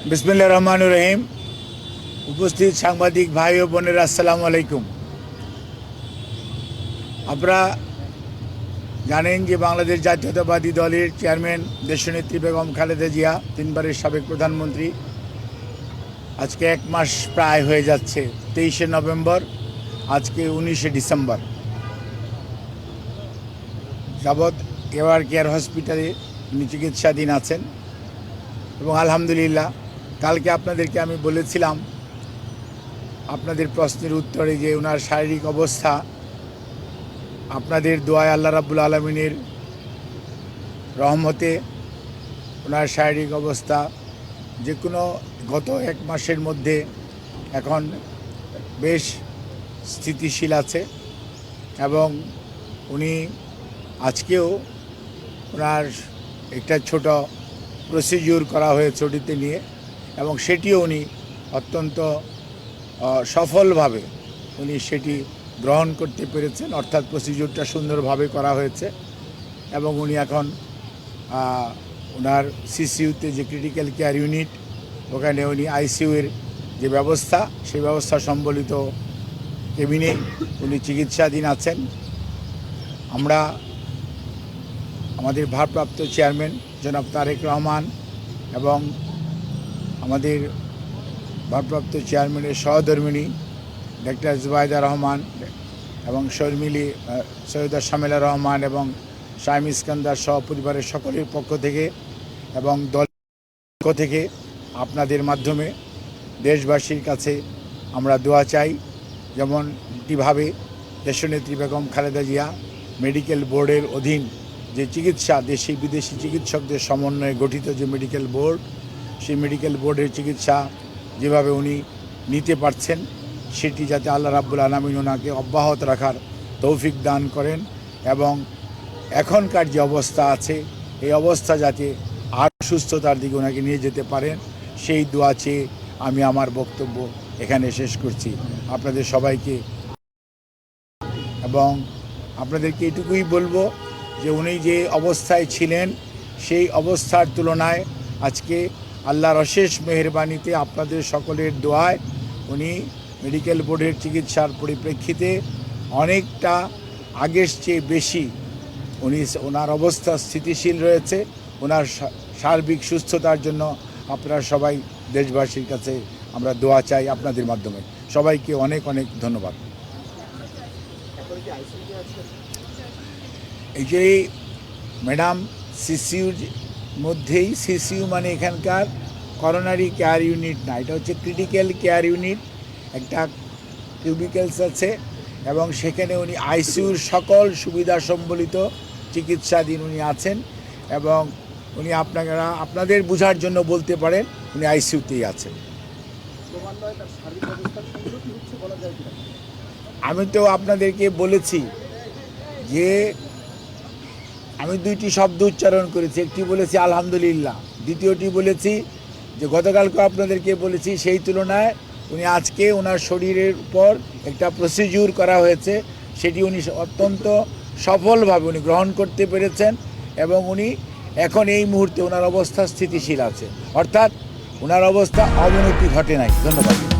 বিসমিল্লাহির রহমানির রহিম। উপস্থিত সাংবাদিক ভাই ও বোনেরা, আসসালামু আলাইকুম। আপনারা জানেন যে বাংলাদেশ জাতীয়তাবাদী দলের চেয়ারম্যান দেশনেত্রী বেগম খালেদা জিয়া, 3 বারের সাবেক প্রধানমন্ত্রী, আজকে 1 মাস প্রায় হয়ে যাচ্ছে। 23শে নভেম্বর, আজকে 19শে ডিসেম্বর যাবৎ এভার কেয়ার হসপিটালে উনি চিকিৎসাধীন আছেন। এবং আলহামদুলিল্লাহ, কালকে আপনাদেরকে আমি বলেছিলাম আপনাদের প্রশ্নের উত্তরে যে ওনার শারীরিক অবস্থা আপনাদের দোয়ায়, আল্লাহ রাব্বুল আলামিনের রহমতে ওনার শারীরিক অবস্থা যে কোনো গত 1 মাসের মধ্যে এখন বেশ স্থিতিশীল আছে। এবং উনি আজকেও ওনার একটা ছোট প্রসিডিউর করা হয়েছে ওটিতে নিয়ে, এবং সেটিও উনি অত্যন্ত সফলভাবে উনি সেটি গ্রহণ করতে পেরেছেন। অর্থাৎ প্রসিডিউরটা সুন্দরভাবে করা হয়েছে এবং উনি এখন ওনার সিসিইউতে যে ক্রিটিক্যাল কেয়ার ইউনিট, ওখানে উনি আইসিইউয়ের যে ব্যবস্থা, সেই ব্যবস্থা সম্বলিত কেবিনে উনি চিকিৎসাধীন আছেন। আমরা আমাদের ভারপ্রাপ্ত চেয়ারম্যান জনাব তারেক রহমান এবং আমাদের ভারপ্রাপ্ত চেয়ারম্যানের সহধর্মিণী ডাক্তার জুবাইদা রহমান এবং সৈয়দা শামিলা রহমান এবং শাইম ইস্কান্দার সহ পরিবারের সকলের পক্ষ থেকে এবং দলের পক্ষ থেকে আপনাদের মাধ্যমে দেশবাসীর কাছে আমরা দোয়া চাই। যেমন যেভাবে দেশনেত্রী বেগম খালেদা জিয়া মেডিকেল বোর্ডের অধীন যে চিকিৎসা, দেশি বিদেশি চিকিৎসকদের সমন্বয়ে গঠিত যে মেডিকেল বোর্ড, সেই মেডিকেল বোর্ডের চিকিৎসা যেভাবে উনি নিতে পারছেন, সেটি যাতে আল্লাহ রাব্বুল আলামিন ওনাকে অব্যাহত রাখার তৌফিক দান করেন এবং এখনকার যে অবস্থা আছে, এই অবস্থা যাতে আর সুস্থতার দিকে ওনাকে নিয়ে যেতে পারেন, সেই দোয়া চেয়ে আমি আমার বক্তব্য এখানে শেষ করছি। আপনাদের সবাইকে এবং আপনাদেরকে এটুকুই বলবো যে উনি যে অবস্থায় ছিলেন, সেই অবস্থার তুলনায় আজকে আল্লাহর অশেষ মেহেরবানিতে আপনাদের সকলের দোয়ায় উনি মেডিকেল বোর্ডের চিকিৎসার পরিপ্রেক্ষিতে অনেকটা আগের চেয়ে বেশি ওনার অবস্থা স্থিতিশীল রয়েছে। ওনার সার্বিক সুস্থতার জন্য আপনারা সবাই দেশবাসীর কাছে আমরা দোয়া চাই আপনাদের মাধ্যমে। সবাইকে অনেক অনেক ধন্যবাদ। এই যে ম্যাডাম সিসিউর মধ্যেই, সিসিইউ মানে এখানকার করোনারি কেয়ার ইউনিট না, এটা হচ্ছে ক্রিটিক্যাল কেয়ার ইউনিট। একটা কিউবিকেলস আছে এবং সেখানে উনি আইসিইউর সকল সুবিধা সম্বলিত চিকিৎসাধীন উনি আছেন। এবং উনি আপনাদের বোঝার জন্য বলতে পারেন উনি আইসিইউতেই আছেন। আমি তো আপনাদেরকে বলেছি যে আমি 2টি শব্দ উচ্চারণ করেছি। একটি বলেছি আলহামদুলিল্লাহ, দ্বিতীয়টি বলেছি যে গতকালকে আপনাদেরকে বলেছি সেই তুলনায় উনি আজকে ওনার শরীরের উপর একটা প্রসিডিউর করা হয়েছে, সেটি উনি অত্যন্ত সফলভাবে উনি গ্রহণ করতে পেরেছেন এবং উনি এখন এই মুহূর্তে ওনার অবস্থা স্থিতিশীল আছে, অর্থাৎ ওনার অবস্থা অবনতি ঘটে নাই। ধন্যবাদ।